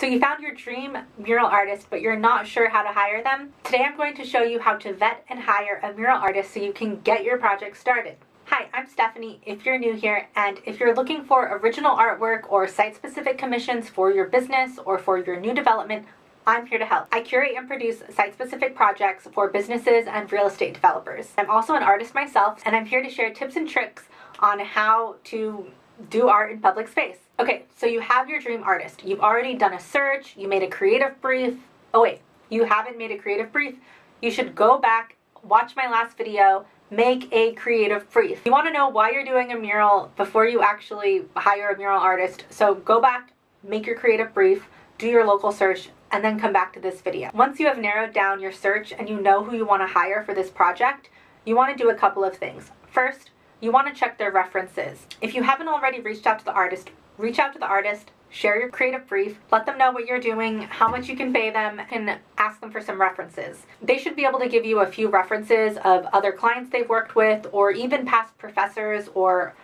So you found your dream mural artist, but you're not sure how to hire them? Today I'm going to show you how to vet and hire a mural artist so you can get your project started. Hi, I'm Stephanie if you're new here, and if you're looking for original artwork or site-specific commissions for your business or for your new development, I'm here to help. I curate and produce site-specific projects for businesses and real estate developers. I'm also an artist myself, and I'm here to share tips and tricks on how to do art in public space. Okay, so you have your dream artist. You've already done a search, you made a creative brief. Oh wait, you haven't made a creative brief? You should go back, watch my last video, make a creative brief. You want to know why you're doing a mural before you actually hire a mural artist, so go back, make your creative brief, do your local search, and then come back to this video. Once you have narrowed down your search and you know who you want to hire for this project, you want to do a couple of things. First, you want to check their references. If you haven't already reached out to the artist, reach out to the artist, share your creative brief, let them know what you're doing, how much you can pay them, and ask them for some references. They should be able to give you a few references of other clients they've worked with, or even past professors or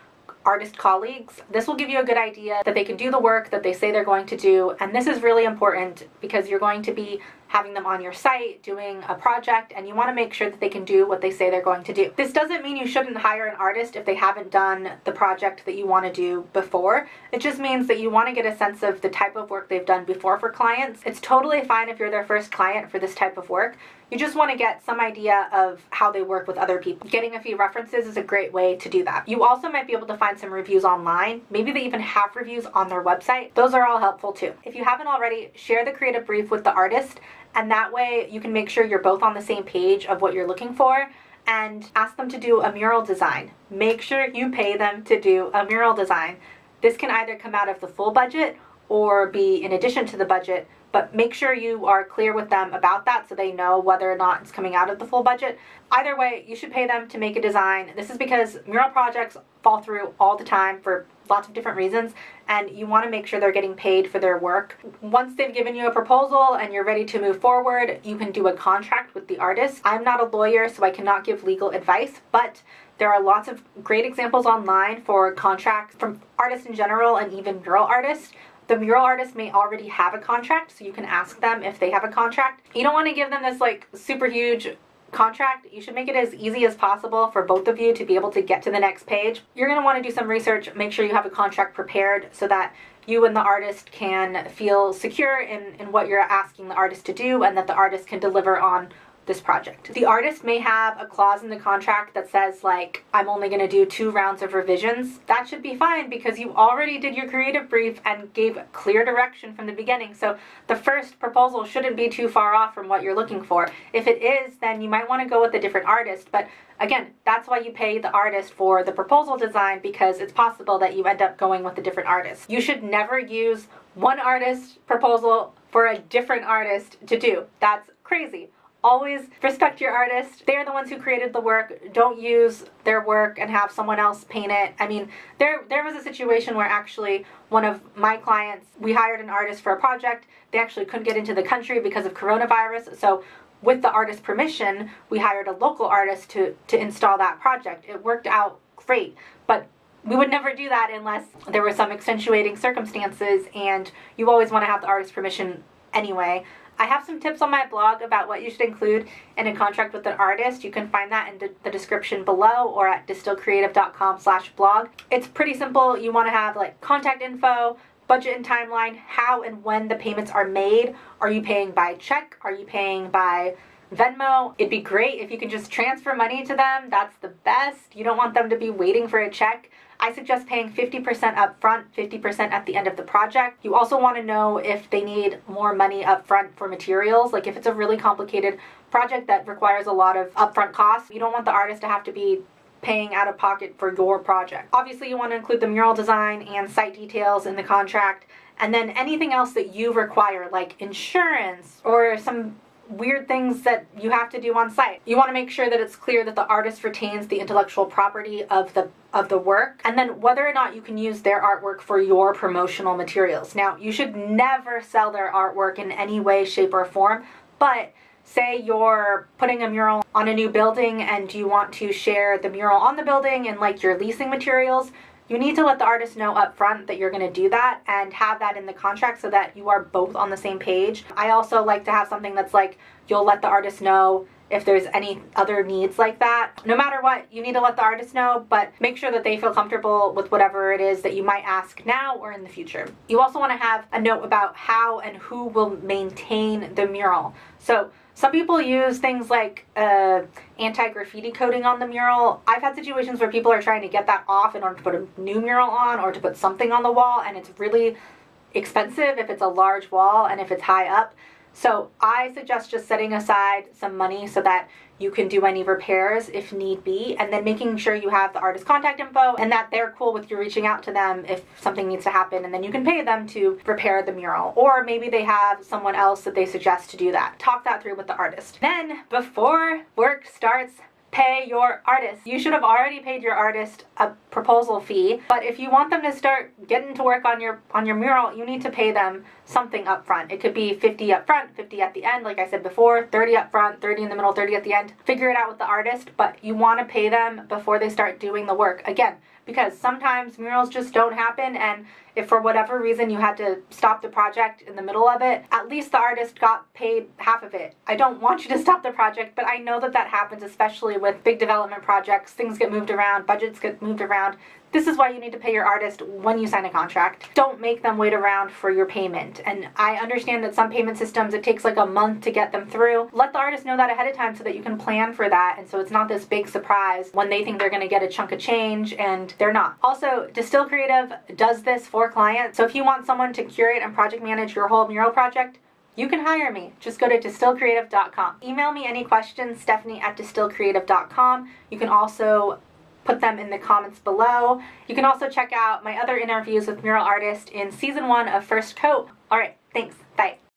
artist colleagues. This will give you a good idea that they can do the work that they say they're going to do, and this is really important because you're going to be having them on your site doing a project, and you want to make sure that they can do what they say they're going to do. This doesn't mean you shouldn't hire an artist if they haven't done the project that you want to do before. It just means that you want to get a sense of the type of work they've done before for clients. It's totally fine if you're their first client for this type of work. You just want to get some idea of how they work with other people. Getting a few references is a great way to do that. You also might be able to find some reviews online. Maybe they even have reviews on their website. Those are all helpful too. If you haven't already, share the creative brief with the artist, and that way you can make sure you're both on the same page of what you're looking for, and ask them to do a mural design. Make sure you pay them to do a mural design. This can either come out of the full budget or be in addition to the budget, but make sure you are clear with them about that so they know whether or not it's coming out of the full budget. Either way, you should pay them to make a design. This is because mural projects fall through all the time for lots of different reasons, and you want to make sure they're getting paid for their work. Once they've given you a proposal and you're ready to move forward, you can do a contract with the artist. I'm not a lawyer, so I cannot give legal advice, but there are lots of great examples online for contracts from artists in general and even mural artists. The mural artist may already have a contract, so you can ask them if they have a contract. You don't want to give them this like super huge contract. You should make it as easy as possible for both of you to be able to get to the next page. You're going to want to do some research, make sure you have a contract prepared so that you and the artist can feel secure in what you're asking the artist to do, and that the artist can deliver on this project. The artist may have a clause in the contract that says like, I'm only going to do 2 rounds of revisions. That should be fine because you already did your creative brief and gave clear direction from the beginning. So the first proposal shouldn't be too far off from what you're looking for. If it is, then you might want to go with a different artist. But again, that's why you pay the artist for the proposal design, because it's possible that you end up going with a different artist. You should never use one artist's proposal for a different artist to do. That's crazy. Always respect your artist. They're the ones who created the work. Don't use their work and have someone else paint it. I mean, there was a situation where actually one of my clients, we hired an artist for a project. They actually couldn't get into the country because of coronavirus. So with the artist's permission, we hired a local artist to install that project. It worked out great, but we would never do that unless there were some extenuating circumstances, and you always want to have the artist's permission anyway. I have some tips on my blog about what you should include in a contract with an artist. You can find that in the description below or at distillcreative.com/blog. It's pretty simple. You want to have like contact info, budget and timeline, how and when the payments are made. Are you paying by check? Are you paying by Venmo? It'd be great if you can just transfer money to them. That's the best. You don't want them to be waiting for a check. I suggest paying 50% up front, 50% at the end of the project. You also want to know if they need more money up front for materials. Like if it's a really complicated project that requires a lot of upfront costs, you don't want the artist to have to be paying out of pocket for your project. Obviously, you want to include the mural design and site details in the contract, and then anything else that you require, like insurance or some weird things that you have to do on site. You want to make sure that it's clear that the artist retains the intellectual property of the work, and then whether or not you can use their artwork for your promotional materials. Now, you should never sell their artwork in any way, shape, or form, but say you're putting a mural on a new building and you want to share the mural on the building and like your leasing materials, you need to let the artist know up front that you're going to do that and have that in the contract so that you are both on the same page. I also like to have something that's like, you'll let the artist know if there's any other needs like that. No matter what, you need to let the artist know, but make sure that they feel comfortable with whatever it is that you might ask now or in the future. You also want to have a note about how and who will maintain the mural. So some people use things like anti-graffiti coating on the mural. I've had situations where people are trying to get that off in order to put a new mural on or to put something on the wall, and it's really expensive if it's a large wall and if it's high up. So I suggest just setting aside some money so that you can do any repairs if need be, and then making sure you have the artist's contact info and that they're cool with you reaching out to them if something needs to happen, and then you can pay them to repair the mural. Or maybe they have someone else that they suggest to do that. Talk that through with the artist. Then, before work starts, pay your artist. You should have already paid your artist a proposal fee, but if you want them to start getting to work on your mural, you need to pay them something up front. It could be 50 up front, 50 at the end, like I said before, 30 up front, 30 in the middle, 30 at the end. Figure it out with the artist, but you want to pay them before they start doing the work. Again, because sometimes murals just don't happen, and if for whatever reason you had to stop the project in the middle of it, at least the artist got paid half of it. I don't want you to stop the project, but I know that that happens, especially with big development projects. Things get moved around, budgets get moved around. This is why you need to pay your artist when you sign a contract. Don't make them wait around for your payment. And I understand that some payment systems, it takes like a month to get them through. Let the artist know that ahead of time so that you can plan for that, and so it's not this big surprise when they think they're going to get a chunk of change and they're not. Also, Distill Creative does this for clients. So if you want someone to curate and project manage your whole mural project, you can hire me. Just go to distillcreative.com. Email me any questions, Stephanie@distillcreative.com. You can also put them in the comments below. You can also check out my other interviews with mural artists in season 1 of First Coat. All right, thanks.